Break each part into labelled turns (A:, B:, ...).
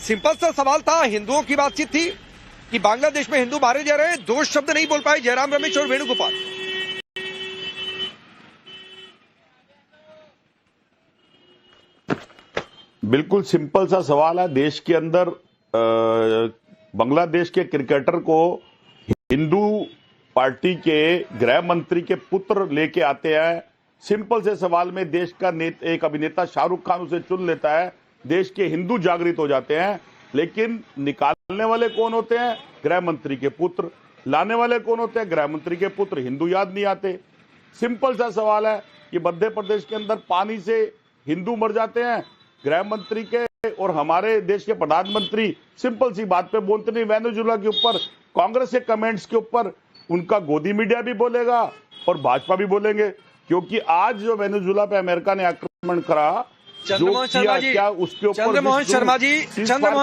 A: Simple सा सवाल था, हिंदुओं की बातचीत थी कि बांग्लादेश में हिंदू मारे जा रहे हैं। दो शब्द नहीं बोल पाए जयराम रमेश और वेणुगोपाल।
B: बिल्कुल सिंपल सा सवाल है। देश के अंदर बांग्लादेश के क्रिकेटर को हिंदू पार्टी के गृह मंत्री के पुत्र लेके आते हैं। सिंपल से सवाल में देश का एक अभिनेता शाहरुख खान उसे चुन लेता है। देश के हिंदू जागृत हो जाते हैं, लेकिन निकालने वाले कौन होते हैं? गृह मंत्री के पुत्र। लाने वाले कौन होते हैं? गृह मंत्री के पुत्र। हिंदू याद नहीं आते। सिंपल सा सवाल है कि मध्य प्रदेश के अंदर पानी से हिंदू मर जाते हैं। गृह मंत्री के और हमारे देश के प्रधानमंत्री सिंपल सी बात पे बोलते नहीं। वेनेजुला के ऊपर कांग्रेस के कमेंट्स के ऊपर उनका गोदी मीडिया भी बोलेगा और भाजपा भी बोलेंगे, क्योंकि आज जो वेनेजुला पे अमेरिका ने आक्रमण करा,
A: चंद्रमोहन शर्मा जी,
B: क्या उसके ऊपर
A: चंद्रमोहन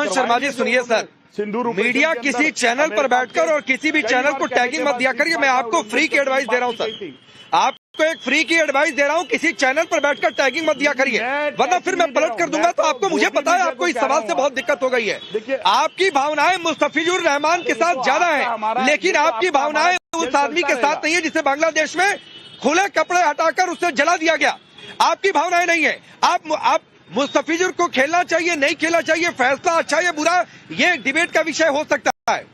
A: शर्मा जी सुनिए सर, मीडिया किसी चैनल पर बैठकर और किसी भी चैनल को टैगिंग मत दिया करिए। मैं आपको फ्री की एडवाइस दे रहा हूं सर, आपको एक फ्री की एडवाइस दे रहा हूं, किसी चैनल पर बैठकर टैगिंग मत दिया करिए, वरना फिर मैं पलट कर दूंगा। तो आपको, मुझे पता है आपको इस सवाल से बहुत दिक्कत हो गई है। आपकी भावनाएं मुस्तफिजुर रहमान के साथ ज्यादा है, लेकिन आपकी भावनाएं उस आदमी के साथ नहीं है जिसे बांग्लादेश में खुले कपड़े हटाकर उसे जला दिया गया। आपकी भावनाएं नहीं है। आप मुस्तफिजुर को खेलना चाहिए, नहीं खेलना चाहिए, फैसला अच्छा या बुरा, ये डिबेट का विषय हो सकता है,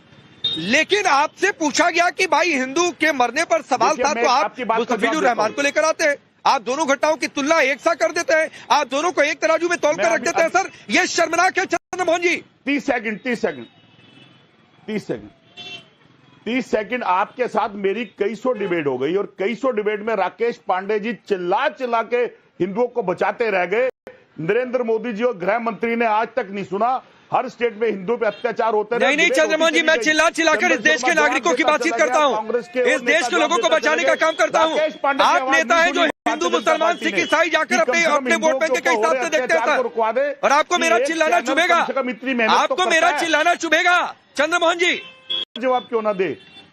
A: लेकिन आपसे पूछा गया कि भाई हिंदू के मरने पर सवाल था, तो आप मुस्तफिजुर रहमान को लेकर आते हैं। आप दोनों घटनाओं की तुलना एक सा कर देते हैं, आप दोनों को एक तराजू में तौल कर रख देते हैं। सर, ये शर्मनाक है चंद्रमोहन जी।
B: 30 सेकंड आपके साथ मेरी कई सौ डिबेट हो गई, और कई सौ डिबेट में राकेश पांडे जी चिल्ला चिल्ला के हिंदुओं को बचाते रह गए। नरेंद्र मोदी जी और गृह मंत्री ने आज तक नहीं सुना हर स्टेट में हिंदू पे अत्याचार होते रहे।
A: नहीं चंद्रमोहन जी, मैं चिल्ला चिल्लाकर इस देश के नागरिकों की बातचीत करता हूँ, इस देश के लोगों को बचाने का काम करता हूँ। आप नेता हैं जो हिंदू मुसलमान सिख ईसाई जाकर अपने वोट बैंक के हिसाब से देखते हैं सर, और आपको मेरा चिल्लाना चुभेगा, आपको मेरा चिल्लाना चुभेगा। चंद्रमोहन जी
B: जवाब क्यों ना दे,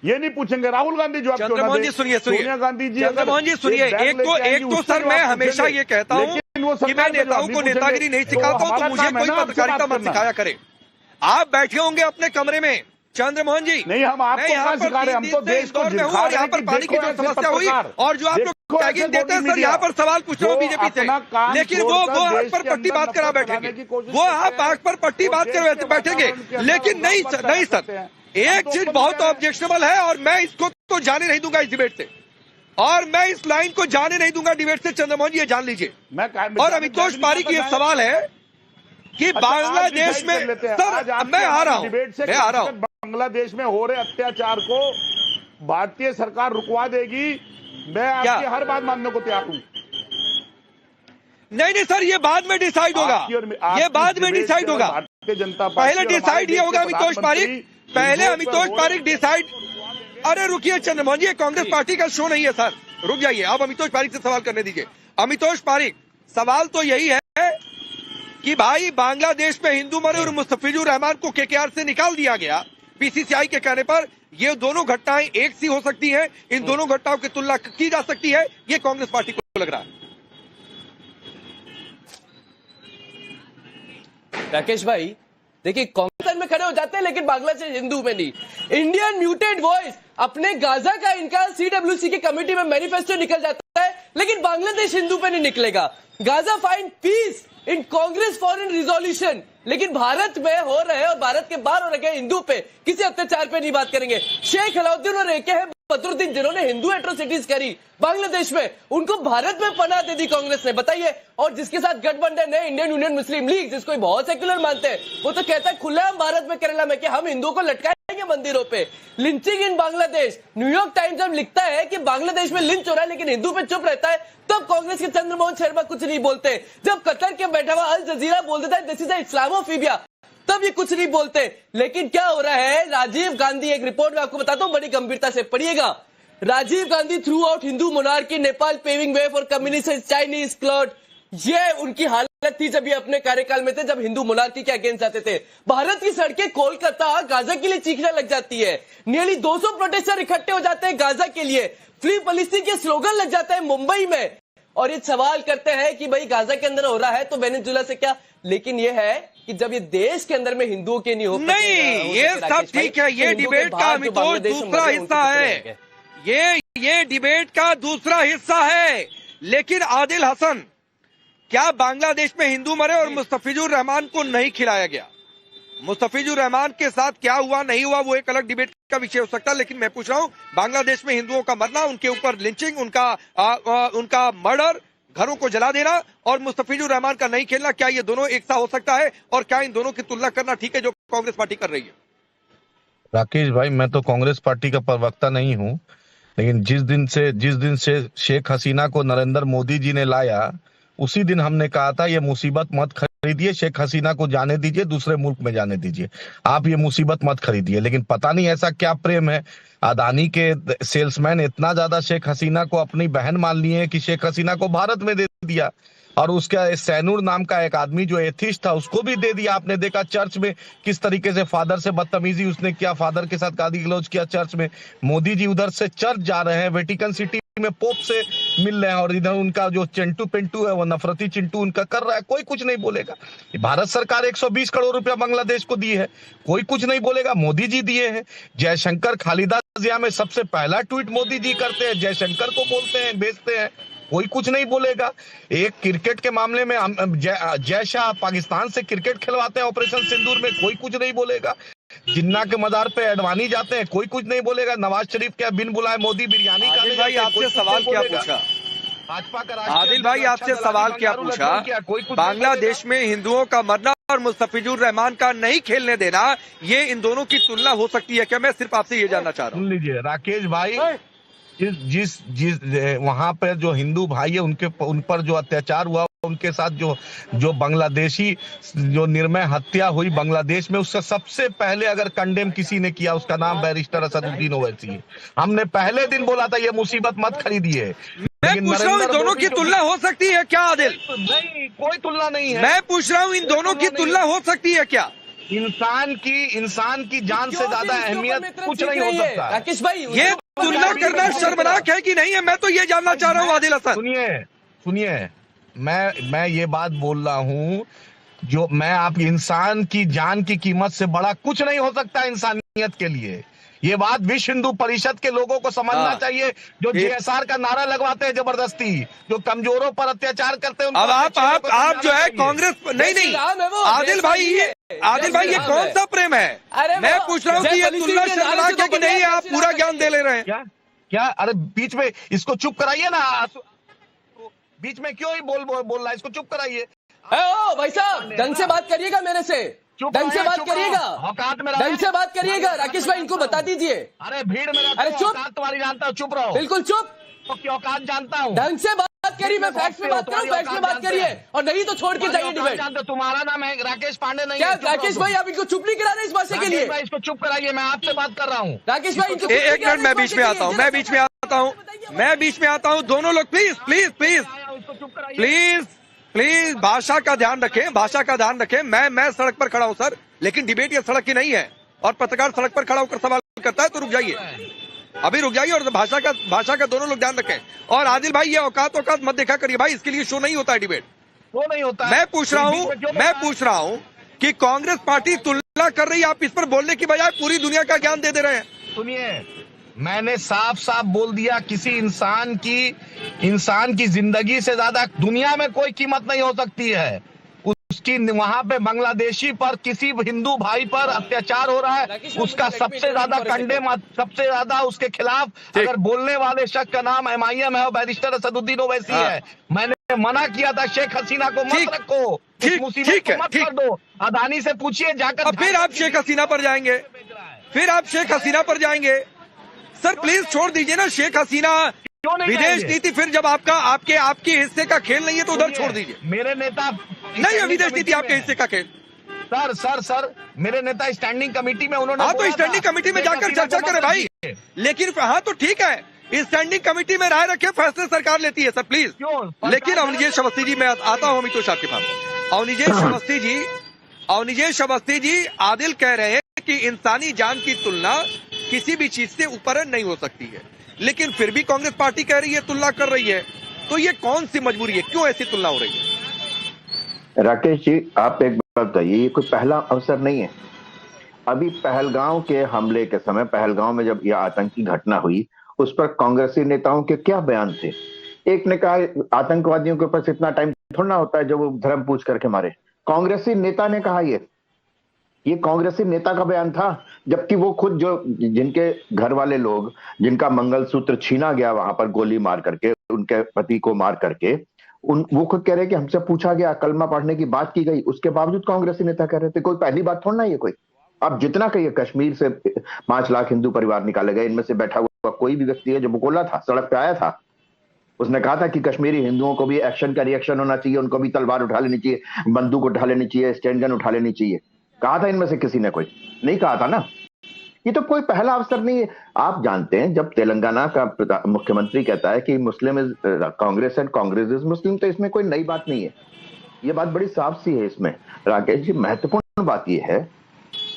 B: ये नहीं पूछेंगे। राहुल गांधी जवाब क्यों ना दे?
A: चंद्रमोहन जी सुनिए,
B: सोनिया गांधी जी,
A: चंद्रमोहन जी सुनिए, एक तो सर मैं हमेशा ये कहता हूँ कि मैं नेताओं को नेतागिरी नहीं सिखाता हूँ, तो मुझे कोई पत्रकारिता मत सिखाया करे। आप बैठे होंगे अपने कमरे में चंद्रमोहन जी,
B: नहीं हम आपको कहां सिखा रहे हैं, हम तो देश को
A: में हूँ, और यहाँ पर पानी की जो समस्या हुई और जो आप लोग टैगिंग देते हैं सर, यहाँ पर सवाल पूछ रहा हूँ बीजेपी से, लेकिन वो आग पर पट्टी बात करा बैठेंगे, वो आप आग पर पट्टी बात कर बैठेंगे, लेकिन नहीं सर, एक चीज बहुत ऑब्जेक्शनेबल है और मैं इसको तो जाने नहीं दूंगा इस डिबेट से, और मैं इस लाइन को जाने नहीं दूंगा डिबेट से। चंद्रमोहन जी ये जान लीजिए। और अमितोष पारी की ये सवाल है कि बांग्लादेश में, सर मैं आ रहा हूं,
B: बांग्लादेश में हो रहे अत्याचार को भारतीय सरकार रुकवा देगी, मैं आपकी हर बात मानने को तैयार हूं।
A: नहीं सर, ये बाद में डिसाइड होगा, ये बाद में डिसाइड होगा।
B: भारतीय जनता पार्टी
A: पहले डिसाइड ये होगा अमितोष पारिक, पहले अमितोष पारिक डिसाइड। अरे रुकिए चंद्रमोहन जी, कांग्रेस पार्टी का शो नहीं है सर, रुक जाइए। आप अमितोष पारिक से सवाल करने दीजिए। अमितोष पारिक, सवाल तो यही है कि भाई बांग्लादेश में हिंदू मरे और मुस्तफिजुर रहमान को केकेआर से निकाल दिया गया बीसीसीआई के कहने पर। ये दोनों घटनाएं एक सी हो सकती हैं, इन दोनों घटनाओं की तुलना की जा सकती है, ये कांग्रेस पार्टी को लग रहा है।
C: राकेश भाई देखिए, कांग्रेस में खड़े हो जाते हैं लेकिन बांग्लादेश हिंदू में नहीं। इंडियन म्यूटेड वॉइस अपने गाजा का इनका सीडब्ल्यूसी की कमेटी में मैनिफेस्टो निकल जाता है, लेकिन बांग्लादेश हिंदू पे नहीं निकलेगा। गाजा फाइंड पीस इन कांग्रेस फॉरेन रिजोल्यूशन, लेकिन भारत में हो रहे और भारत के बाहर हो रहे हिंदू पे किसी अत्याचार पे नहीं बात करेंगे। शेख अलाउद्दीन और एके है बदरुद्दीन जिन्होंने हिंदू एट्रोसिटीज करी बांग्लादेश में, उनको भारत में पनाह दे दी कांग्रेस ने, बताइए। और जिसके साथ गठबंधन है इंडियन यूनियन मुस्लिम लीग, जिसको बहुत सेक्युलर मानते हैं, वो तो कहता है खुलेआम भारत में केरला में कि हम हिंदुओं को लटकाएंगे मंदिरों पे। लिंचिंग इन बांग्लादेश, न्यूयॉर्क टाइम्स जब लिखता है कि बांग्लादेश में लिंच हो रहा है लेकिन हिंदू पे चुप रहता है, तब कांग्रेस के चंद्रमोहन शर्मा कुछ नहीं बोलते। जब कतर के बैठा हुआ अल जजीरा बोल देता है दिस इज इस्लामोफोबिया, तब ये कुछ नहीं बोलते। लेकिन क्या हो रहा है, राजीव गांधी, एक रिपोर्ट में आपको बताता हूं, बड़ी गंभीरता से पढ़िएगा। Rajiv Gandhi throughout Hindu monarchy, Nepal paving way for communist Chinese clout, ये उनकी हालत थी जब ये अपने कार्यकाल में थे, जब हिंदू मोनार्की के अगेंस्ट जाते थे। भारत की सड़कें कोलकाता गाजा के लिए चीखने लग जाती है, नियरली 200 प्रोटेस्टर इकट्ठे हो जाते हैं गाजा के लिए, फ्री पैलेस्टीन के स्लोगन लग जाते हैं मुंबई में। और ये सवाल करते हैं कि भाई गाजा के अंदर हो रहा है तो वेनेजुएला से क्या, लेकिन ये है कि जब ये देश के अंदर में हिंदुओं के नहीं हो
A: नहीं, ये सब ठीक है, ये डिबेट का अमितोष दूसरा हिस्सा है, ये डिबेट का दूसरा हिस्सा है। लेकिन आदिल हसन, क्या बांग्लादेश में हिंदू मरे और मुस्तफिजुर रहमान को नहीं खिलाया गया? मुस्तफिजुर रहमान के साथ क्या हुआ नहीं हुआ वो एक अलग डिबेट का विषय हो सकता है, लेकिन मैं पूछ रहा हूं बांग्लादेश में हिंदुओं का मरना, उनके ऊपर लिंचिंग, उनका मर्डर, घरों को जला देना और मुस्तफिजुर रहमान का नहीं खेलना, क्या ये दोनों एक सा हो सकता है? और क्या इन दोनों की तुलना करना ठीक है जो कांग्रेस पार्टी कर रही है?
D: राकेश भाई, मैं तो कांग्रेस पार्टी का प्रवक्ता नहीं हूं, लेकिन जिस दिन से शेख हसीना को नरेंद्र मोदी जी ने लाया, उसी दिन हमने कहा था ये मुसीबत मत खरीदिए, शेख हसीना को जाने दीजिए, दूसरे मुल्क में जाने दीजिए, आप ये मुसीबत मत खरीदिए। लेकिन पता नहीं ऐसा क्या प्रेम है, अदानी के सेल्समैन इतना ज्यादा शेख हसीना को अपनी बहन मान लिए हैं कि शेख हसीना को भारत में दे दिया, और उसका सैनूर नाम का एक आदमी जो एथिस्ट था उसको भी दे दिया। आपने देखा चर्च में किस तरीके से फादर से बदतमीजी उसने किया, फादर के साथ गाली गलौज किया चर्च में। मोदी जी उधर से चर्च जा रहे हैं, वेटिकन सिटी में पोप से मिल रहे हैं, और इधर उनका जो चिंटू पिंटू है वो नफरती चिंटू उनका कर रहा है, कोई कुछ नहीं बोलेगा। भारत सरकार 120 करोड़ रुपया बांग्लादेश को दी है, कोई कुछ नहीं बोलेगा, मोदी जी दिए हैं। जयशंकर खालिदा जिया में सबसे पहला ट्वीट मोदी जी करते हैं, जयशंकर को बोलते हैं, भेजते हैं, कोई कुछ नहीं बोलेगा। एक क्रिकेट के मामले में जय शाह पाकिस्तान से क्रिकेट खिलवाते हैं ऑपरेशन सिंदूर में, कोई कुछ नहीं बोलेगा। जिन्ना के मजार पे अडवाणी जाते हैं, कोई कुछ नहीं बोलेगा। नवाज शरीफ क्या बिन बुलाए मोदी बिरयानी खाने
A: भाई आपसे सवाल क्या पूछा?
D: भाजपा का
A: आदिल भाई आपसे सवाल क्या पूछा? बांग्लादेश में हिंदुओं का मरना और मुस्तफिजुर रहमान का नहीं खेलने देना, ये इन दोनों की तुलना हो सकती है क्या? मैं सिर्फ आपसे ये जानना चाह रहा हूँ।
D: सुन लीजिए राकेश भाई, जिस वहां पर जो हिंदू भाई है उन पर जो अत्याचार हुआ, उनके साथ जो बांग्लादेशी जो निर्मय हत्या हुई बांग्लादेश में, उससे सबसे पहले अगर कंडेम किसी ने किया उसका नाम बैरिस्टर असदुद्दीन ओवैसी है। हमने पहले दिन बोला था ये मुसीबत मत खरीदिए।
A: मैं पूछ रहा हूँ इन दोनों की तुलना हो सकती है क्या आदिल?
D: नहीं, कोई तुलना नहीं है।
A: मैं पूछ रहा हूँ इन दोनों की तुलना हो सकती है क्या?
D: इंसान की जान से ज्यादा अहमियत कुछ नहीं हो सकता।
C: राकेश भाई,
A: ये तुलना करना शर्मनाक है कि नहीं है? मैं तो ये जानना चाह रहा हूँ आदिल हसन।
D: सुनिए, मैं ये बात बोल रहा हूँ, जो मैं आप इंसान की जान की कीमत से बड़ा कुछ नहीं हो सकता इंसानियत के लिए। ये बात विश्व हिंदू परिषद के लोगों को समझना चाहिए, जो जेएसआर का नारा लगवाते हैं जबरदस्ती, जो कमजोरों पर अत्याचार करते हैं।
A: अब आप जो है कांग्रेस, नहीं आदिल भाई ये कौन सा प्रेम है? मैं पूछ रहा हूँ कि ये तुलना शर्मनाक है कि नहीं है? आप पूरा ज्ञान दे ले रहे हैं
D: क्या? अरे बीच में इसको चुप कराइए ना, बीच में क्यों ही बोल रहा है, इसको चुप कराइए।
C: भाई साहब ढंग से बात करिएगा, मेरे से ढंग से बात करिएगा, ढंग से बात करिएगा। राकेश भाई इनको बता दीजिए।
D: अरे भीड़ में,
C: अरे चुप,
D: तुम्हारी जानता हूँ, चुप रहो,
C: बिल्कुल चुप।
D: तो औकात जानता हूँ,
C: ढंग से बात करिए। मैं फैक्ट्स में बात कर रहा हूँ, फैक्ट्स में बात करिए, और नहीं तो छोड़ के जाइए डिबेट।
D: तुम्हारा नाम है राकेश पांडे नहीं?
C: क्या राकेश भाई आप इनको चुप नहीं करा रहे इस भाषा के लिए?
D: इसको चुप कराइए, मैं आपसे बात कर रहा हूँ।
C: राकेश भाई
A: एक मिनट, मैं बीच में आता हूँ, मैं बीच में आता हूँ। दोनों लोग प्लीज भाषा का ध्यान रखें। मैं सड़क पर खड़ा हूँ सर, लेकिन डिबेट ये सड़क की नहीं है, और पत्रकार सड़क पर खड़ा होकर सवाल करता है तो रुक जाइए, अभी रुक जाइए, और भाषा का दोनों लोग ध्यान रखें। और आदिल भाई ये औकात मत देखा करिए भाई, इसके लिए शो नहीं होता है डिबेट, वो नहीं होता। मैं पूछ रहा हूँ कि कांग्रेस पार्टी तुलना कर रही है, आप इस पर बोलने की बजाय पूरी दुनिया का ज्ञान दे रहे हैं।
D: सुनिए, मैंने साफ बोल दिया, किसी इंसान की जिंदगी से ज्यादा दुनिया में कोई कीमत नहीं हो सकती है उसकी। वहां पे बांग्लादेशी पर, किसी हिंदू भाई पर अत्याचार हो रहा है, उसका सबसे ज्यादा कंडेम, सबसे ज्यादा उसके खिलाफ अगर बोलने वाले शख्स का नाम MIM है और बैरिस्टर असदुद्दीन ओवैसी है। मैंने मना किया था शेख हसीना को मत रखो, इस मुसीबत को मत कर दो। अदानी से पूछिए जाकर।
A: फिर आप शेख हसीना पर जाएंगे, सर प्लीज छोड़ दीजिए ना शेख हसीना, विदेश नीति। फिर जब आपके हिस्से का खेल नहीं है तो उधर छोड़ दीजिए।
D: मेरे नेता
A: नहीं है विदेश नीति आपके हिस्से का खेल।
D: सर मेरे नेता स्टैंडिंग कमेटी में, उन्होंने
A: हाँ तो स्टैंडिंग कमेटी में जाकर चर्चा करें भाई। लेकिन हाँ तो ठीक है, स्टैंडिंग कमेटी में राय रखे, फैसले सरकार लेती है सर प्लीज। लेकिन अवनिजेश अवस्थी जी, मैं आता हूँ अमितोष आपके पास। अवनिजेश अवस्थी जी आदिल कह रहे हैं कि इंसानी जान की तुलना किसी भी चीज से ऊपर नहीं हो सकती है, लेकिन फिर भी कांग्रेस पार्टी कह रही है, तुलना कर रही है। तो ये कौन सी मजबूरी है, क्यों ऐसी तुलना हो रही है?
E: राकेश जी, आप एक बात बताइए, ये कोई पहला अवसर नहीं है। अभी पहलगांव के हमले के समय, पहलगांव में जब यह आतंकी घटना हुई, उस पर कांग्रेसी नेताओं के क्या बयान थे? एक ने कहा आतंकवादियों के पास इतना टाइम थोड़ा होता है जब वो धर्म पूछ करके मारे। कांग्रेसी नेता ने कहा ये कांग्रेसी नेता का बयान था, जबकि वो खुद जो जिनके घर वाले लोग, जिनका मंगलसूत्र छीना गया वहां पर गोली मार करके, उनके पति को मार करके, वो खुद कह रहे कि हमसे पूछा गया, कलमा पढ़ने की बात की गई, उसके बावजूद कांग्रेसी नेता कह रहे थे। कोई पहली बात थोड़ा ना ये कोई। अब जितना कहिए, कश्मीर से 5 लाख हिंदू परिवार निकाले गए, इनमें से बैठा हुआ कोई भी व्यक्ति है जो बोला था, सड़क पे आया था, उसने कहा था कि कश्मीरी हिंदुओं को भी एक्शन का रिएक्शन होना चाहिए, उनको भी तलवार उठा लेनी चाहिए, बंदूक उठा लेनी चाहिए, स्टैंड गन उठा लेनी चाहिए। कहा था इनमें से किसी ने? कोई नहीं कहा था ना। ये तो कोई पहला अवसर नहीं है। आप जानते हैं, जब तेलंगाना का मुख्यमंत्री कहता है कि Muslim is Congress and Congress is Muslim, तो इसमें कोई नई बात नहीं है। ये बात बड़ी साफ सी है इसमें। राकेश जी, महत्वपूर्ण बात यह है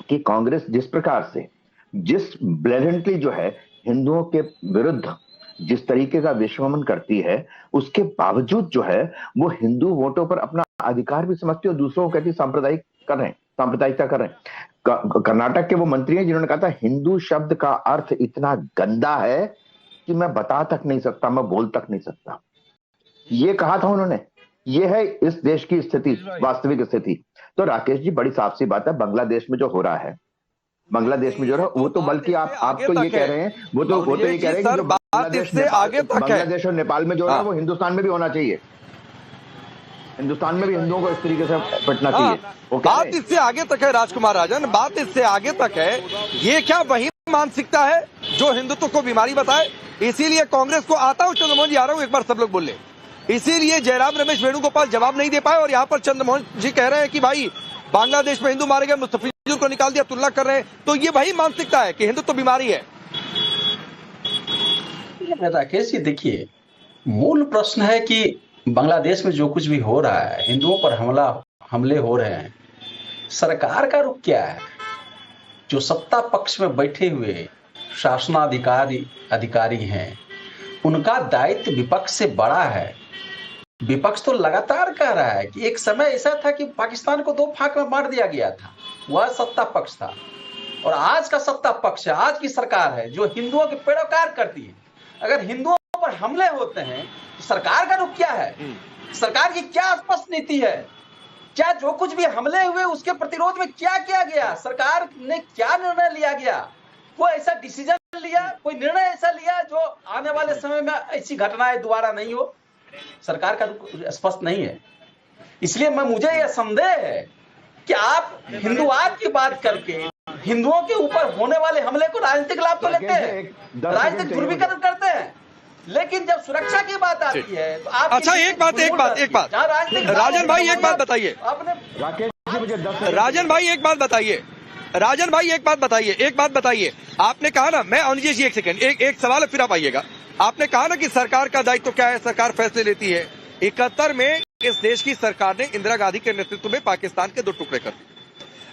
E: कि कांग्रेस जिस प्रकार से, जिस ब्लेडेंटली जो है हिंदुओं के विरुद्ध जिस तरीके का विश्वमन करती है, उसके बावजूद जो है वो हिंदू वोटों पर अपना अधिकार भी समझती है और दूसरों को कहती सांप्रदायिकता कर रहे हैं। कर्नाटक के वो मंत्री हैं जिन्होंने कहा था हिंदू शब्द का अर्थ इतना गंदा है कि मैं बता तक नहीं सकता, मैं बोल तक नहीं सकता। ये कहा था उन्होंने। ये है इस देश की स्थिति, वास्तविक स्थिति। तो राकेश जी, बड़ी साफ सी बात है, बांग्लादेश में जो हो रहा है, बांग्लादेश में जो है वो तो, बल्कि आप तो ये कह रहे हैं, वो तो ये कह रहे हैं कि बांग्लादेश और नेपाल में जो है वो हिंदुस्तान में भी होना चाहिए, हिंदुस्तान में भी हिंदुओं को इस तरीके से पिटना चाहिए।
A: बात इससे आगे तक है राजकुमार राजन, बात इससे आगे तक है। ये क्या वही मानसिकता है जो हिंदुत्व को बीमारी बताए? इसीलिए कांग्रेस को, आता हूं चंद्रमोहन जी, आ रहा हूं, एक बार सब लोग बोल ले। इसीलिए जयराम रमेश वेणुगोपाल जवाब नहीं दे पाए और यहाँ पर चंद्रमोहन जी कह रहे हैं कि भाई बांग्लादेश में हिंदू मारे गए, मुस्तफिजुर को निकाल दिया, तुलना कर रहे हैं। तो ये वही मानसिकता है कि हिंदुत्व बीमारी है।
F: राकेश जी, देखिए, मूल प्रश्न है कि बांग्लादेश में जो कुछ भी हो रहा है, हिंदुओं पर हमले हो रहे हैं, सरकार का रुख क्या है? जो सत्ता पक्ष में बैठे हुए शासनाधिकारी हैं, उनका दायित्व विपक्ष से बड़ा है। विपक्ष तो लगातार कह रहा है कि एक समय ऐसा था कि पाकिस्तान को 2 फाक में मार दिया गया था, वह सत्ता पक्ष था। और आज का सत्ता पक्ष है, आज की सरकार है जो हिंदुओं के पैरोकार करती है। अगर हिंदुओं पर हमले होते हैं तो सरकार का रुख क्या है? सरकार की क्या स्पष्ट नीति है? क्या जो कुछ भी हमले हुए उसके प्रतिरोध में क्या किया गया? सरकार ने क्या निर्णय लिया गया? कोई ऐसा डिसीजन लिया, कोई निर्णय ऐसा लिया जो आने वाले समय में ऐसी घटनाएं दोबारा नहीं हो? सरकार का रुख स्पष्ट नहीं है। इसलिए मुझे यह संदेह है कि आप हिंदुवाद की बात करके हिंदुओं के ऊपर होने वाले हमले को राजनीतिक लाभ तो लेते हैं, राजनीतिक ध्रुवीकरण करते हैं, लेकिन जब सुरक्षा की बात आती है तो आप
A: अच्छा, एक बात राजन भाई, एक बात बताइए राजन भाई, एक बात बताइए। आपने कहा ना, मैं अनुजय जी एक सेकंड, एक सवाल है फिर आप आइएगा। आपने कहा ना कि सरकार का दायित्व क्या है, सरकार फैसले लेती है। 71 में इस देश की सरकार ने इंदिरा गांधी के नेतृत्व में पाकिस्तान के 2 टुकड़े कर दिए।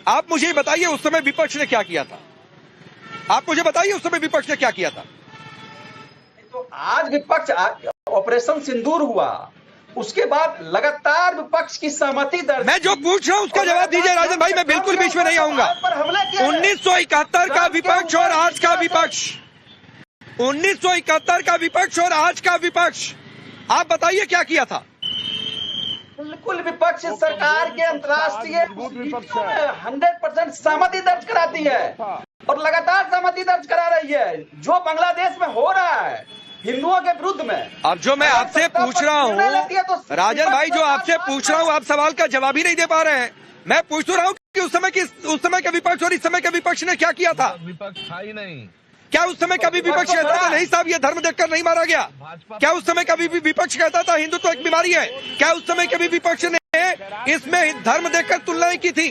A: आप मुझे बताइए उस समय विपक्ष ने क्या किया था? आप मुझे बताइए उस समय विपक्ष ने क्या किया था?
F: तो आज विपक्ष, ऑपरेशन सिंदूर हुआ, उसके बाद लगातार विपक्ष की सहमति दर्ज।
A: मैं जो पूछ रहा हूं उसका जवाब दीजिए राजन भाई, मैं बिल्कुल बीच में नहीं आऊंगा। 1971 का विपक्ष और आज का विपक्ष, 1971 का विपक्ष और आज का विपक्ष, आप बताइए क्या किया था?
F: बिल्कुल विपक्ष सरकार के अंतर्राष्ट्रीय 100% सहमति दर्ज कराती है और लगातार सहमति दर्ज करा रही है। जो बांग्लादेश में हो रहा है हिंदुओं के विरुद्ध में,
A: अब जो मैं आपसे पूछ रहा हूँ राजन भाई, जो आपसे पूछ रहा हूँ, आप सवाल का जवाब ही नहीं दे पा रहे हैं। मैं पूछ रहा हूँ कि उस समय के विपक्ष और इस समय के विपक्ष ने क्या किया था?
D: विपक्ष था ही नहीं।
A: क्या उस समय कभी विपक्ष कहता था नहीं साहब ये धर्म देखकर नहीं मारा गया? क्या उस समय कभी भी विपक्ष कहता था हिंदुत्व एक बीमारी है? क्या उस समय कभी विपक्ष ने इसमें धर्म देखकर तुलनाएं की थी?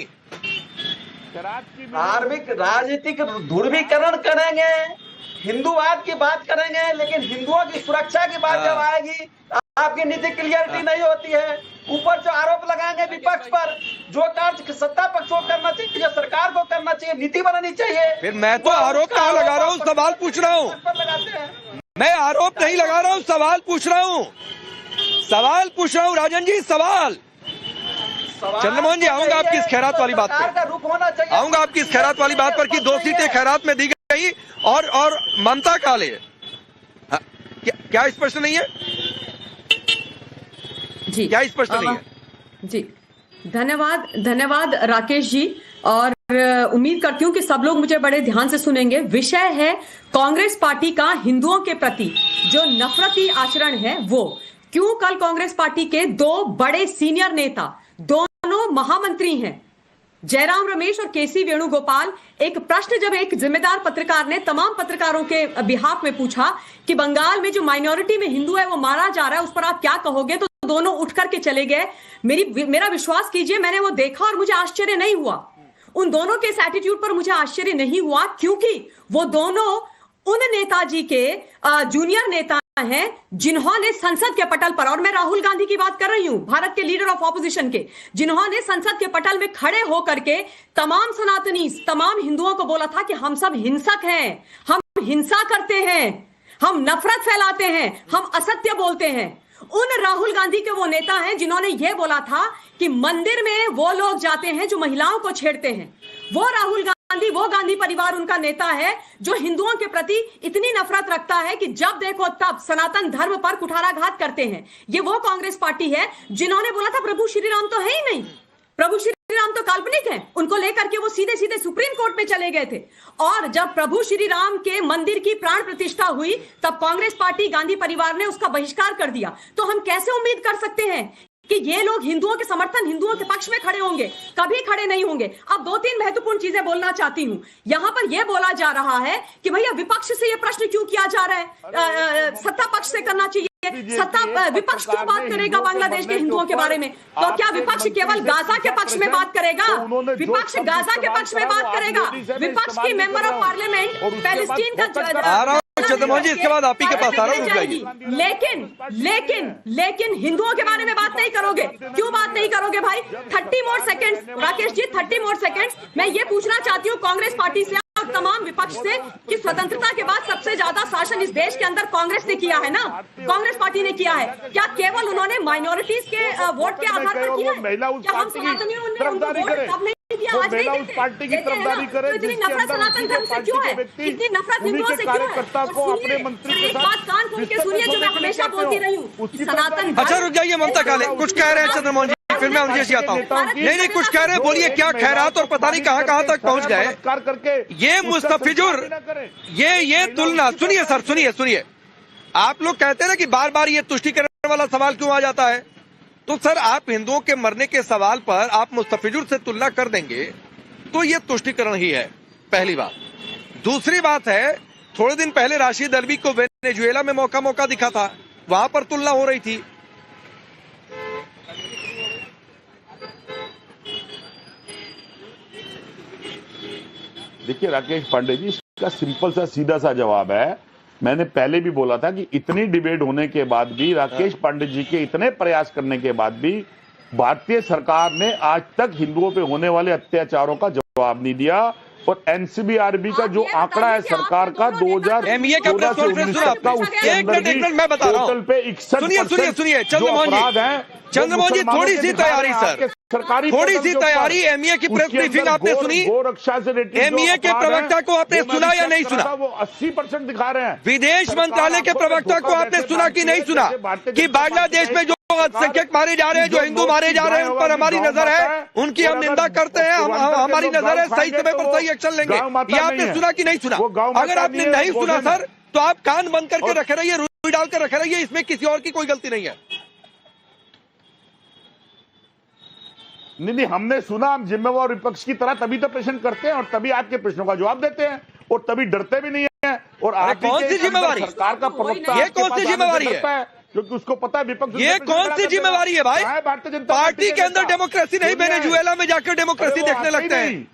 F: धार्मिक राजनीतिक ध्रुवीकरण करेंगे, हिंदूवाद की बात करेंगे, लेकिन हिंदुओं की सुरक्षा की बात जब आएगी आपकी नीति क्लियरिटी नहीं होती है। ऊपर जो आरोप लगाएंगे विपक्ष पर, जो कार्य सत्ता पक्ष को करना चाहिए, जो सरकार को करना चाहिए, नीति बनानी चाहिए।
A: फिर मैं तो आरोप कहाँ लगा रहा हूँ, सवाल पूछ रहा हूँ। मैं आरोप नहीं लगा रहा हूँ, सवाल पूछ रहा हूँ। सवाल पूछ रहा हूँ राजन जी, सवाल। चंद्रमोहन जी आऊंगा आपकी इस खैरात वाली बात पर, आऊंगा आपकी इस खैरात वाली बात पर कि 2 सीटें खैरात में दी गई और ममता काले, क्या स्पष्ट नहीं है
G: जी?
A: क्या स्पष्ट नहीं है
G: जी? धन्यवाद राकेश जी, और उम्मीद करती हूँ कि सब लोग मुझे बड़े ध्यान से सुनेंगे। विषय है कांग्रेस पार्टी का हिंदुओं के प्रति जो नफरती आचरण है वो। क्यों कल कांग्रेस पार्टी के 2 बड़े सीनियर नेता, दोनों महामंत्री हैं, जयराम रमेश और केसी वेणुगोपाल, एक प्रश्न जब एक जिम्मेदार पत्रकार ने तमाम पत्रकारों के बिहाफ में पूछा कि बंगाल में जो माइनॉरिटी में हिंदू है वो मारा जा रहा है, उस पर आप क्या कहोगे, तो दोनों उठ करके चले गए। मेरा विश्वास कीजिए, मैंने वो देखा और मुझे आश्चर्य नहीं हुआ। उन दोनों के इस एटीट्यूड पर मुझे आश्चर्य नहीं हुआ, क्योंकि वो दोनों उन नेताजी के जूनियर नेता हैं जिन्होंने संसद के पटल पर, और मैं राहुल गांधी की बात कर रही हूं, भारत के लीडर ऑफ ऑपोजिशन के, जिन्होंने संसद के पटल में खड़े होकर के तमाम सनातनी, तमाम हिंदुओं को बोला था कि हम सब हिंसक हैं, हम हिंसा करते हैं, हम नफरत फैलाते हैं, हम असत्य बोलते हैं। उन राहुल गांधी के वो नेता हैं जिन्होंने ये बोला था कि मंदिर में वो लोग जाते हैं जो महिलाओं को छेड़ते हैं। वो राहुल गांधी, वो गांधी परिवार उनका नेता है जो हिंदुओं के प्रति इतनी नफरत रखता है कि जब देखो तब सनातन धर्म पर कुठाराघात करते हैं। ये वो कांग्रेस पार्टी है जिन्होंने बोला था प्रभु श्री राम तो है ही नहीं, प्रभु श्री राम तो काल्पनिक है, उनको लेकर के वो सीधे सीधे सुप्रीम कोर्ट में चले गए थे। और जब प्रभु श्री राम के मंदिर की प्राण प्रतिष्ठा हुई तब कांग्रेस पार्टी, गांधी परिवार ने उसका बहिष्कार कर दिया। तो हम कैसे उम्मीद कर सकते हैं कि ये लोग हिंदुओं के समर्थन, हिंदुओं के पक्ष में खड़े होंगे? कभी खड़े नहीं होंगे। अब 2-3 महत्वपूर्ण चीजें बोलना चाहती हूं। यहां पर यह बोला जा रहा है कि भैया विपक्ष से यह प्रश्न क्यों किया जा रहा है, सत्ता पक्ष से करना चाहिए। सत्ता विपक्ष क्यों बात करेगा बांग्लादेश के हिंदुओं के बारे में? तो क्या विपक्ष केवल गाजा के पक्ष में बात करेगा? विपक्ष गाजा के पक्ष में बात करेगा? विपक्ष की मेंबर ऑफ पार्लियामेंट पैलेस्टीन का
A: चंद्रमोहन जी, इसके बाद आप ही के पास आ रहा हूं।
G: लेकिन हिंदुओं के बारे में बात नहीं करोगे। क्यों बात नहीं करोगे भाई? 30 more seconds Rakesh ji, 30 more seconds. मैं ये पूछना चाहती हूँ कांग्रेस पार्टी से और तमाम विपक्ष से कि स्वतंत्रता के बाद सबसे ज्यादा शासन इस देश के अंदर कांग्रेस ने किया है ना, कांग्रेस पार्टी ने किया है। क्या केवल उन्होंने माइनॉरिटीज के वोट के आधार पर किया है? क्या हम सनातनियों ने उनको वोट कब नहीं दिया, आज नहीं देते?
B: पार्टी की तरफदारी करे,
G: तो इतनी नफरत सनातन धर्म से क्यों है? इतनी नफरत हिंदुओं से क्यों है? एक बात कान खोल के सुनिए जो मैं हमेशा बोलती रही हूँ, सनातन।
A: अच्छा रुक जाइए ममता काले, कुछ कह रहे हैं चंद्रमोहन जी, फिर मैं उनसे आता हूँ। नहीं कुछ कह रहे हैं, बोलिए क्या खैरात और पता नहीं कहाँ तक पहुंच गए। ये मुस्तफिजुर, ये तुलना, सुनिए सर, सुनिए। आप लोग कहते हैं ना कि बार बार ये तुष्टिकरण वाला सवाल क्यों आ जाता है, तो सर आप हिंदुओं के मरने के सवाल पर आप मुस्तफिजुर से तुलना कर देंगे तो ये तुष्टिकरण ही है, पहली बात। दूसरी बात है, थोड़े दिन पहले राशिद अल्वी को वेनेजुएला में मौका दिखा था, वहां पर तुलना हो रही थी।
B: देखिए राकेश पांडे जी, इसका सिंपल सा सीधा सा जवाब है। मैंने पहले भी बोला था कि इतनी डिबेट होने के बाद भी, राकेश पांडे जी के इतने प्रयास करने के बाद भी भारतीय सरकार ने आज तक हिंदुओं पे होने वाले अत्याचारों का जवाब नहीं दिया। और एनसीबी-आरबी का जो आंकड़ा है सरकार का 2014 से 19 तक का, उसके अंदर भी टोटल पे 61%
A: सुनिए
B: जो अपराध हैं,
A: चंद्रमोहन जी, थोड़ी सी तैयारी सर, थोड़ी सी तैयारी। एमईए की प्रेस ब्रीफिंग आपने सुनी?
B: गोरक्षा से
A: एमईए के प्रवक्ता को आपने सुना या नहीं सुना?
B: वो 80% दिखा रहे हैं।
A: विदेश मंत्रालय के प्रवक्ता को आपने सुना कि नहीं सुना कि बांग्लादेश में जो अल्पसंख्यक मारे जा रहे हैं, जो हिंदू मारे जा रहे हैं, उन पर हमारी नजर है, उनकी हम निंदा करते हैं, हमारी नजर है, सही समय पर सही एक्शन लेंगे। ये आपने सुना कि नहीं सुना? अगर आपने नहीं सुना सर तो आप कान बंद करके रखे रहिए, रुई डाल कर रखे रहिए, इसमें किसी और की कोई गलती नहीं है।
B: नहीं, हमने सुना। हम जिम्मेवार विपक्ष की तरह तभी तो प्रश्न करते हैं और तभी आपके प्रश्नों का जवाब देते हैं और तभी डरते भी नहीं है। और आप
A: कौन सी जिम्मेवारी?
B: सरकार का प्रवक्ता,
A: ये कौन सी जिम्मेवारी है?
B: क्योंकि उसको पता है विपक्ष।
A: ये कौन सी जिम्मेवारी है भाई?
B: भारतीय जनता
A: पार्टी के अंदर डेमोक्रेसी नहीं, वेनेजुएला में जाकर डेमोक्रेसी देखने लगते हैं।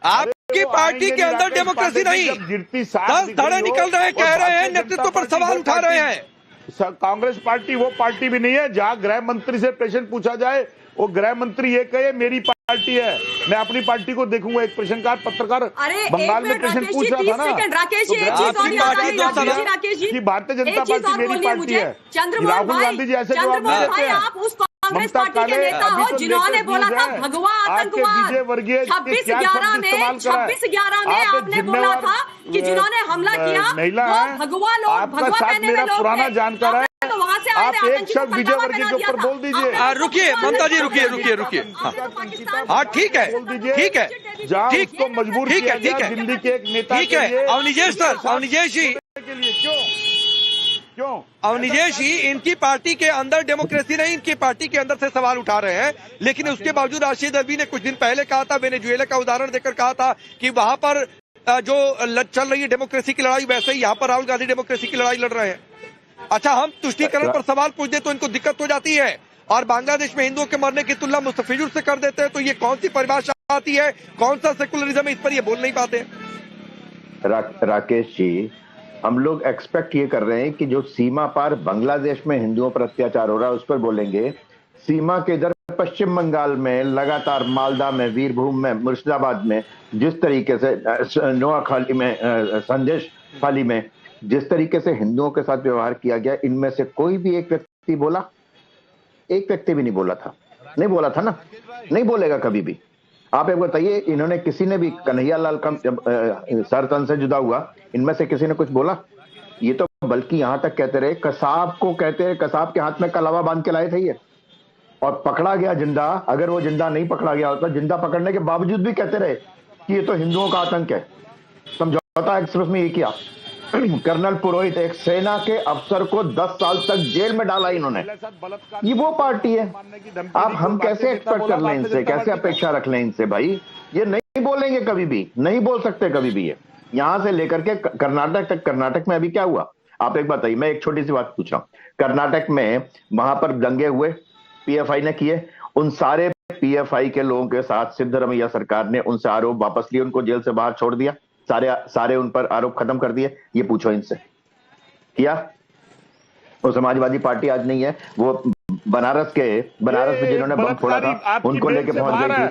A: आपकी पार्टी के अंदर डेमोक्रेसी नहीं, 10 धड़े निकल रहे हैं, कह रहे हैं, नेतृत्व पर सवाल उठा रहे हैं।
B: कांग्रेस पार्टी वो पार्टी भी नहीं है जहां गृह मंत्री से प्रश्न पूछा जाए वो गृह मंत्री ये कहे मेरी पार्टी है, मैं अपनी पार्टी को देखूंगा। एक प्रश्नकार पत्रकार
G: अरे
B: बंगाल में प्रश्न पूछ रहा था ना,
G: राकेश जी, एक चीज और याद आ रही है राकेश जी,
B: कि भारतीय जनता पार्टी मेरी पार्टी है। राहुल गांधी जी ऐसे जवाब नहीं देते हैं।
G: आप उस कांग्रेस पार्टी के नेता हो जिन्होंने बोला था भगवा आतंकवाद। 26/11 में आपने बोला था कि जिन्होंने हमला किया वो भगवा लोग, भगवा पहने हुए लोग
B: पुराना जानकार है।
G: तो वहाँ से
B: आप एक शब्द विजय वर्गीय के ऊपर बोल दीजिए।
A: रुकिए ममता जी, रुकिए। हाँ ठीक है, ठीक है,
B: जहाँ
A: ठीक
B: उसको मजबूर किया गया दिल्ली के एक नेता
A: ठीक है। अवनिजेश सर, अवनिजेश जी
B: के लिए क्यों
A: अवनिजेश जी, इनकी पार्टी के अंदर डेमोक्रेसी नहीं, इनकी पार्टी के अंदर से सवाल उठा रहे हैं। लेकिन उसके बावजूद राशिद अल्वी ने कुछ दिन पहले कहा था, वेनेजुएला का उदाहरण देकर कहा था कि वहां पर जो चल रही है डेमोक्रेसी की लड़ाई, वैसे ही यहाँ पर राहुल गांधी डेमोक्रेसी की लड़ाई लड़ रहे हैं। अच्छा, हम तुष्टीकरण पर सवाल पूछ दे तो इनको दिक्कत हो जाती है, और बांग्लादेश में हिंदुओं के मरने की तुलना मुस्तफिजुर से कर देते हैं। तो ये कौन सी परिभाषा आती है, कौन सा सेकुलरिज्म है, इस पर ये बोल नहीं पाते।
E: राकेश जी, हम लोग एक्सपेक्ट ये कर रहे हैं कि जो सीमा पार बांग्लादेश में हिंदुओं पर अत्याचार हो रहा है उस पर बोलेंगे। सीमा के इधर पश्चिम बंगाल में लगातार, मालदा में, वीरभूम में, मुर्शिदाबाद में जिस तरीके से, नोआखाली में, संदेश खाली में जिस तरीके से हिंदुओं के साथ व्यवहार किया गया, इनमें से कोई भी एक व्यक्ति बोला? एक व्यक्ति भी नहीं बोला था। नहीं बोला था ना, नहीं बोलेगा कभी भी। आप एक बताइए, इन्होंने किसी ने भी, कन्हैया लाल का जब सर तन से जुदा हुआ, इनमें से किसी ने कुछ बोला? ये तो बल्कि यहां तक कहते रहे, कसाब को कहते रहे, कसाब के हाथ में कलावा बांध के लाए थे ये, और पकड़ा गया जिंदा। अगर वो जिंदा नहीं पकड़ा गया होता, जिंदा पकड़ने के बावजूद भी कहते रहे कि ये तो हिंदुओं का आतंक है। समझौता एक्सप्रेस में ये किया। कर्नल पुरोहित, एक सेना के अफसर को 10 साल तक जेल में डाला इन्होंने। ये वो पार्टी है। आप हम कैसे एक्सपेक्ट कर लें इनसे, कैसे अपेक्षा रख लें इनसे? भाई ये नहीं बोलेंगे कभी भी, नहीं बोल सकते कभी भी। ये यहां से लेकर के कर्नाटक तक। कर्नाटक में अभी क्या हुआ आप एक बताइए। मैं एक छोटी सी बात पूछ रहा हूं। कर्नाटक में वहां पर दंगे हुए, पीएफआई ने किए, उन सारे पीएफआई के लोगों के साथ सिद्धरमैया सरकार ने उनसे आरोप वापस लिए, उनको जेल से बाहर छोड़ दिया, सारे उन पर आरोप खत्म कर दिए। ये पूछो इनसे, किया? वो समाजवादी पार्टी आज नहीं है, वो बनारस में जिन्होंने बम फोड़ा था उनको लेके पहुंच गई थी।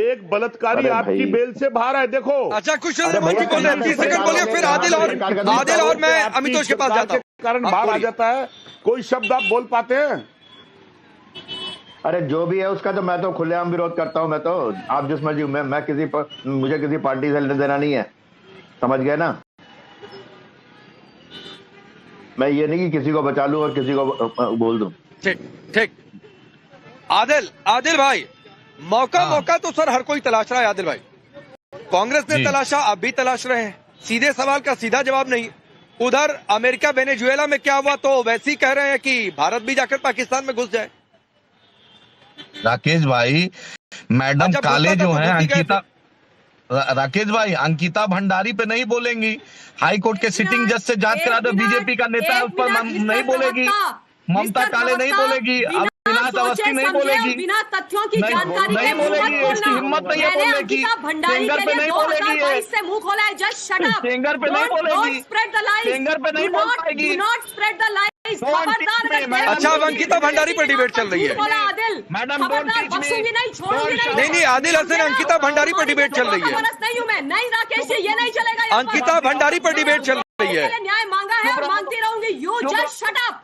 B: एक बलात्कारी आपकी बेल से बाहर है, देखो।
A: अच्छा, कुछ सेकंड बोलिए, फिर आदिल और मैं अमितोष के पास जाता हूं।
B: कारण बाहर आ जाता है, कोई शब्द आप बोल पाते हैं?
E: अरे जो भी है उसका तो मैं तो खुलेआम विरोध करता हूं। मैं तो, आप जिस मर्जी, मैं मुझे किसी पार्टी से लेना देना नहीं है, समझ गए ना? मैं ये नहीं कि किसी को बचा लूं और किसी को बोल दूं।
A: ठीक। आदिल भाई, मौका तो सर हर कोई तलाश रहा है। आदिल भाई, कांग्रेस ने तलाशा, अब भी तलाश रहे हैं। सीधे सवाल का सीधा जवाब नहीं। उधर अमेरिका वेनेजुएला में क्या हुआ, तो वैसे ही कह रहे हैं कि भारत भी जाकर पाकिस्तान में घुस जाए।
D: राकेश भाई, मैडम काले जो हैं अंकिता, राकेश भाई अंकिता भंडारी पे नहीं बोलेंगी। हाई कोर्ट के सिटिंग जज से जांच करा दो, बीजेपी का नेता है, उस पर नहीं बोलेगी। ममता काले नहीं बोलेगी, अविनाश अवस्थी नहीं बोलेगी,
G: बिना तथ्यों की जानकारी
D: नहीं बोलेगी, इसकी हिम्मत नहीं है बोलने की। सेंगर पे नहीं बोलेगी,
G: से मुंह खोला है। Just shut up.
D: सेंगर पे नहीं बोलेगी,
G: स्प्रेड द लाइज,
D: सेंगर पे नहीं बोल पाएगी।
G: Not spread the lies.
A: अच्छा, अब अंकिता भंडारी पर डिबेट चल रही है।
D: मैडम
G: बख्शूंगी नहीं, छोड़ूंगी
A: नहीं, आदिल हसन, अंकिता भंडारी पर डिबेट चल रही है।
G: नहीं हूं मैं, नहीं राकेश जी, ये नहीं चलेगा।
A: अंकिता भंडारी पर डिबेट चल रही है।
G: न्याय मांगा है और मांगती रहूंगी। You just shut up,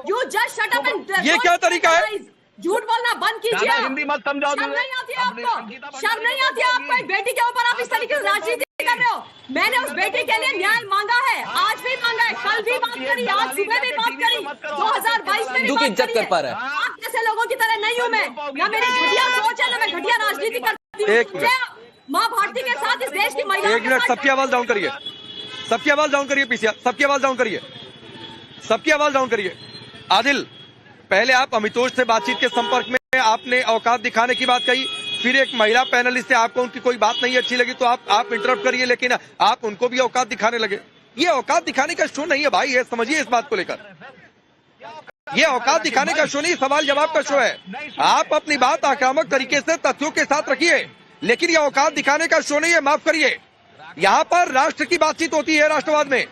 G: you just shut up and
A: ये क्या तरीका है?
G: झूठ बोलना बंद कीजिए।
D: हिंदी मत समझाओ।
G: शर्म नहीं आती है आपको? शर्म नहीं आती है आपको? एक बेटी के ऊपर आप इस तरीके से राजनीति कर रहे हो। मैंने उस बेटी के लिए न्याय मांगा है, आज भी मांगा है, कल भी बात करी, आज सुबह भी बात करी, 2022 में भी बात
C: इज्जत कर पा रहा है।
G: आप जैसे लोगों की तरह नहीं हूं मैं, ना मेरी घटिया सोच है, ना मैं घटिया राजनीति करती हूँ। माँ भारती के साथ इस देश की महिला।
A: एक मिनट, सबकी आवाज डाउन करिए, सबकी आवाज डाउन करिए, पीछे सबकी आवाज डाउन करिए, सबकी आवाज डाउन करिए। आदिल, पहले आप अमितोष से बातचीत के संपर्क में, आपने औकात दिखाने की बात कही, फिर एक महिला पैनलिस्ट से आपको उनकी कोई बात नहीं अच्छी लगी तो आप इंटरप्ट करिए, लेकिन आप उनको भी औकात दिखाने लगे। ये औकात दिखाने का शो नहीं है भाई, ये समझिए इस बात को लेकर। ये औकात दिखाने का शो नहीं, सवाल जवाब का शो है। आप अपनी बात आक्रामक तरीके से तथ्यों के साथ रखिए, लेकिन ये औकात दिखाने का शो नहीं है, माफ करिए। यहाँ पर राष्ट्र की बातचीत होती है, राष्ट्रवाद में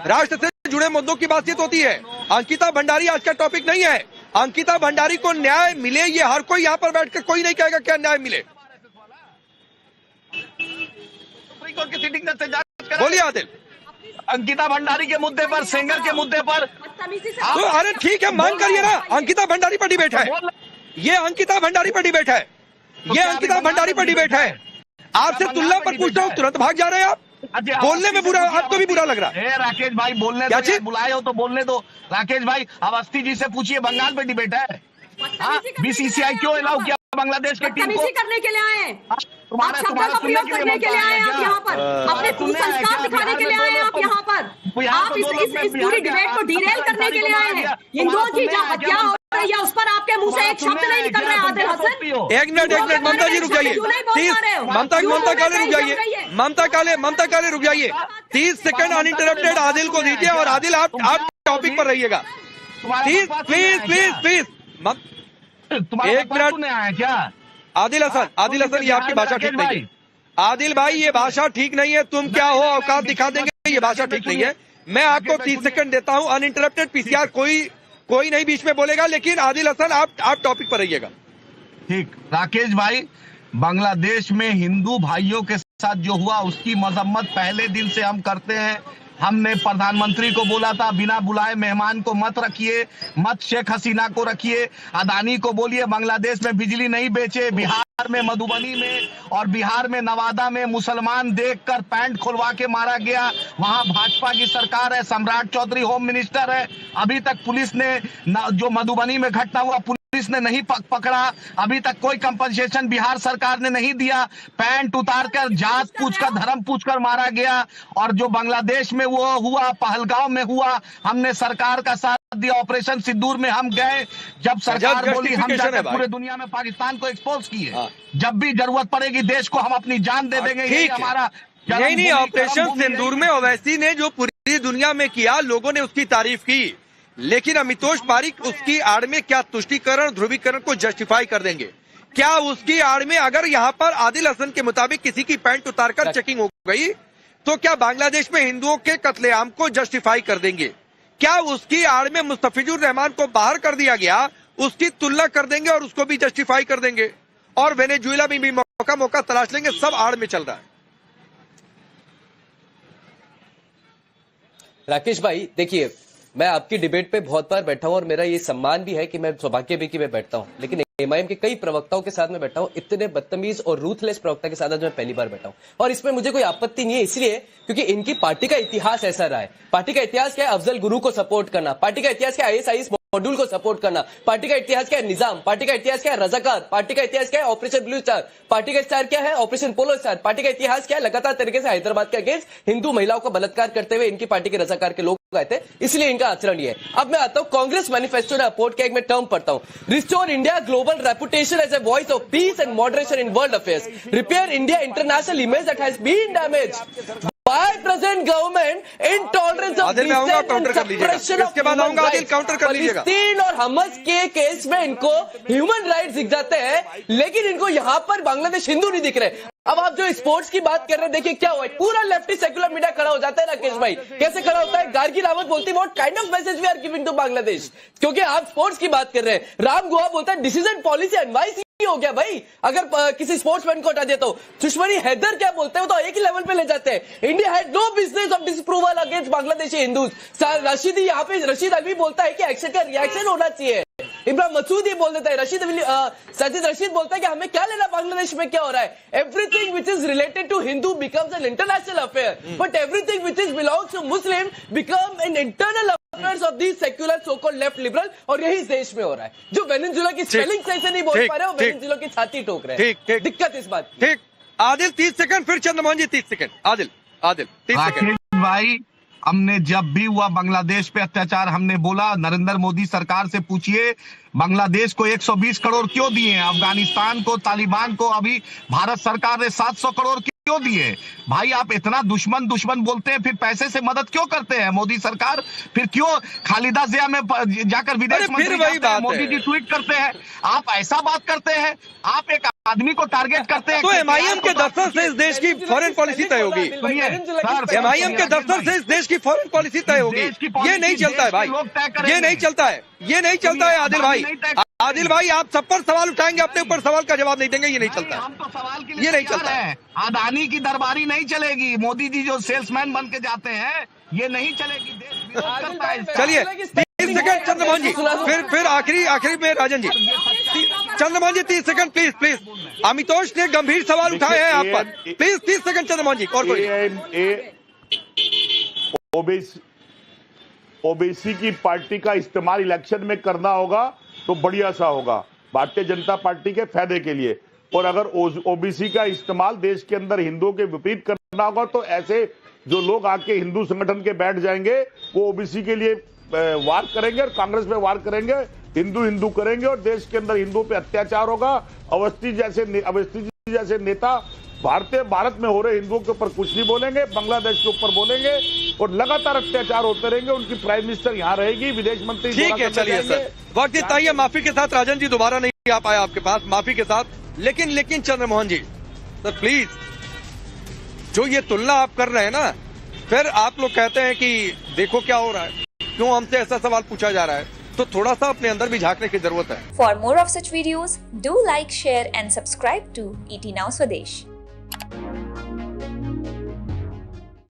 A: राष्ट्र से जुड़े मुद्दों की बातचीत होती है। अंकिता भंडारी आज का टॉपिक नहीं है। अंकिता भंडारी को न्याय मिले, ये हर कोई यहां पर बैठकर कोई नहीं कहेगा क्या न्याय मिले। बोलिए आदिल।
H: अंकिता भंडारी के मुद्दे पर, सेंगर के मुद्दे पर
A: तो अरे ठीक है, मांग करिए ना। अंकिता भंडारी पर डिबेट है, ये अंकिता भंडारी पर डिबेट है, ये अंकिता भंडारी पर डिबेट है। आपसे तुलना पर पूछता हूँ, तुरंत भाग जा रहे हैं आप। बोलने में बुरा, आपको भी बुरा लग रहा है।
H: राकेश भाई बोलने दो, बुलाए हो तो बोलने दो। राकेश भाई अवस्थी जी से पूछिए, बंगाल में डिबेट है। बीसीसीआई क्यों अलाउ किया बांग्लादेश के टीम को?
G: करने के लिए आए हैं,
H: तुम्हारा
G: प्रयोग करने के लिए आए हैं आप यहाँ पर, अपने कुसंस्कार दिखाने के लिए आए हैं आप यहाँ पर। आप इस पूरी डिबेट को डिरेल करने के लिए आए हैं। हिंदुओं की जो हत्या हो रही है उस पर आपके मुंह से एक शब्द नहीं निकल रहा है आदिल हसन।
A: एक मिनट ममता जी रुक जाइए, ममता काले रुक जाइए, ममता काले रुक जाइए। 30 सेकंड अनइंटरप्टेड आदिल को दीजिए और आदिल आप टॉपिक पर रहिएगा प्लीज। एक मिनट
H: आया क्या?
A: आदिल हसन ये आपकी भाषा ठीक नहीं है। आदिल भाई ये भाषा ठीक नहीं है, तुम क्या हो औकात दिखा देंगे, ये भाषा ठीक नहीं है। मैं आपको 30 सेकंड देता हूं अनइंटरप्टेड पीसीआर, कोई नहीं बीच में बोलेगा, लेकिन आदिल हसन आप टॉपिक पर रहिएगा।
H: ठीक। राकेश भाई, बांग्लादेश में हिंदू भाइयों के साथ जो हुआ उसकी मजम्मत पहले दिन से हम करते हैं। हमने प्रधानमंत्री को बोला था बिना बुलाए मेहमान को मत रखिए, मत शेख हसीना को रखिए, अदानी को बोलिए बांग्लादेश में बिजली नहीं बेचे। बिहार में मधुबनी में और बिहार में नवादा में मुसलमान देखकर पैंट खुलवा के मारा गया। वहां भाजपा की सरकार है, सम्राट चौधरी होम मिनिस्टर है। अभी तक पुलिस ने जो मधुबनी में घटना हुआ पुलिस ने नहीं पकड़ा, अभी तक कोई कंपनसेशन बिहार सरकार ने नहीं दिया। पैंट उतारकर, जात पूछकर, धर्म पूछकर मारा गया। और जो बांग्लादेश में वो हुआ, पहलगांव में हुआ, हमने सरकार का साथ दिया। ऑपरेशन सिंदूर में हम गए, जब सरकार बोली हम जाकर पूरे दुनिया में पाकिस्तान को एक्सपोज किए। जब भी जरूरत पड़ेगी देश को हम अपनी जान दे देंगे, यही हमारा।
A: नहीं, ऑपरेशन सिंदूर में ओवैसी ने जो पूरी दुनिया में किया, लोगों ने उसकी तारीफ की, लेकिन अमितोष पारिक उसकी आड़ में क्या तुष्टीकरण, ध्रुवीकरण को जस्टिफाई कर देंगे? क्या उसकी आड़ में अगर यहाँ पर आदिल हसन के मुताबिक किसी की पैंट उतारकर चेकिंग हो गई, तो क्या बांग्लादेश में हिंदुओं के कत्लेआम को जस्टिफाई कर देंगे? क्या उसकी आड़ में मुस्तफिजुर रहमान को बाहर कर दिया गया, उसकी तुलना कर देंगे और उसको भी जस्टिफाई कर देंगे? और वेनेजुएला में भी मौका तलाश लेंगे, सब आड़ में चल रहा है।
C: राकेश भाई देखिए, मैं आपकी डिबेट पे बहुत बार बैठा हूं और मेरा ये सम्मान भी है कि मैं सौभाग्य भी कि मैं बैठता हूं, लेकिन एमआईएम के कई प्रवक्ताओं के साथ मैं बैठा हूं, इतने बदतमीज और रूथलेस प्रवक्ता के साथ आज मैं पहली बार बैठा हूं। और इसमें मुझे कोई आपत्ति नहीं है, इसलिए क्योंकि इनकी पार्टी का इतिहास ऐसा रहा है। पार्टी का इतिहास क्या है? अफजल गुरु को सपोर्ट करना। पार्टी का इतिहास क्या है? आईएसआईएस मॉड्यूल को सपोर्ट करना। पार्टी का इतिहास क्या है? निजाम। पार्टी का इतिहास क्या है? रजाकार। पार्टी का इतिहास क्या है? Operation blue star. पार्टी का स्टार क्या है? ऑपरेशन पोलो स्टार। पार्टी का इतिहास क्या है? लगातार तरीके से हैदराबाद के अगेंस्ट हिंदू महिलाओं का बलात्कार करते हुए इनकी पार्टी के रजाकार के लोग गए थे, इसलिए इनका आचरण ये है। अब मैं आता हूं कांग्रेस मैनिफेस्टो ने रिपोर्ट किया, एक मैं टर्म पढ़ता हूं। Restore India global reputation as a voice of peace and moderation in world affairs, repair India international image that has been damaged by present government, intolerance of dissent and suppression of human rights। फलस्तीन और हमस के case में इनको human rights दिख जाते हैं, लेकिन इनको यहाँ पर बांग्लादेश हिंदू नहीं दिख रहे। अब आप जो स्पोर्ट्स की बात कर रहे हैं, देखिए क्या हुआ है, पूरा लेफ्टी सेक्युलर मीडिया खड़ा हो जाता है। राकेश भाई कैसे खड़ा होता है? गार्गी रावत बोलती है what kind of message we are giving to Bangladesh, क्योंकि आप स्पोर्ट्स की बात कर रहे हैं। राम गोवा बोलता है डिसीजन पॉलिसी एडवाइस हो गया भाई, अगर किसी स्पोर्ट्समैन को हटा दिया तो। सुषमनी हैदर क्या बोलते हैं, वो तो एक ही लेवल पे ले जाते हैं। India had no business of disapproval against Bangladeshi Hindus. Rashidi यहाँ पे रशीद अलवी बोलता है कि एक्शन का रिएक्शन होना चाहिए। इमरान मसूद ये बोल देता है, सजिद रशीद बोलता है कि हमें क्या लेना बांग्लादेश में क्या हो रहा है। Everything which is related to Hindu becomes an international affair, but everything which is belongs to Muslim become an internal affairs of the secular so called left liberal. और यही इस देश में हो रहा है। जो वेनेजुएला की स्पेलिंग सही से नहीं बोल पा रहे हो, वेनेजुएला की छाती ठोक रहे हैं। दिक्कत इस बात।
A: ठीक, आदिल 30 सेकंड, फिर चंद्रमोहन जी 30 सेकंड। आदिल 30 सेकंड।
H: भाई हमने जब भी हुआ बांग्लादेश पे अत्याचार, हमने बोला नरेंद्र मोदी सरकार से पूछिए बांग्लादेश को 120 करोड़ क्यों दिए, अफगानिस्तान को, तालिबान को अभी भारत सरकार ने 700 करोड़ क्यों दिए। भाई आप इतना दुश्मन बोलते हैं, फिर पैसे से मदद क्यों करते हैं मोदी सरकार? फिर क्यों खालिदा जिया में जाकर विदेश मंत्री जाते हैं, मोदी जी ट्वीट करते हैं, आप ऐसा बात करते हैं। आप एक आदमी को टारगेट करते हैं।
A: तो एमआईएम के दफ्तर से इस देश की फॉरेन पॉलिसी तय होगी। एमआईएम के दफ्तर से इस देश की फॉरेन पॉलिसी तय होगी। ये नहीं चलता है भाई, ये नहीं चलता है, ये नहीं चलता है आदिल भाई। आदिल भाई आप सब पर सवाल उठाएंगे, अपने ऊपर सवाल का जवाब नहीं देंगे, ये नहीं चलता।
H: हम तो सवाल के लिए
A: ये नहीं चलता
H: है। अदानी की दरबारी नहीं चलेगी, मोदी जी जो सेल्समैन बन के जाते हैं ये नहीं चलेगी। देश विरोध करता है इसका।
A: चलिए 30 सेकंड चंद्रमोहन जी, फिर आखिरी में राजन जी। चंद्रमोहन जी 30 सेकंड प्लीज। अमितोष ने गंभीर सवाल उठाए हैं आप पर, प्लीज 30 सेकंड चंद्रमोहन जी। और
B: ओबीसी की पार्टी का इस्तेमाल इलेक्शन में करना होगा तो बढ़िया सा होगा, भारतीय जनता पार्टी के फायदे के लिए। और अगर ओबीसी का इस्तेमाल देश के अंदर हिंदुओं के विपरीत करना होगा तो ऐसे जो लोग आके हिंदू संगठन के बैठ जाएंगे वो ओबीसी के लिए वार करेंगे और कांग्रेस पे वार करेंगे, हिंदू करेंगे और देश के अंदर हिंदुओं पे अत्याचार होगा। अवस्थी जी जैसे नेता भारत में हो रहे हिंदुओं के ऊपर कुछ नहीं बोलेंगे, बांग्लादेश के ऊपर बोलेंगे और लगातार अत्याचार होते रहेंगे। उनकी प्राइम मिनिस्टर यहाँ रहेगी, विदेश मंत्री।
A: ठीक है, चलिए सर, वक्त इतना ही है। माफी के साथ राजन जी दोबारा नहीं आ पाया आपके पास, माफी के साथ। लेकिन चंद्रमोहन जी सर प्लीज, जो ये तुलना आप कर रहे हैं ना, फिर आप लोग कहते हैं कि देखो क्या हो रहा है, क्यों हमसे ऐसा सवाल पूछा जा रहा है, तो थोड़ा सा अपने अंदर भी झांकने की जरूरत है।
I: For more of such videos, do like, share and subscribe to ET Now Swadesh.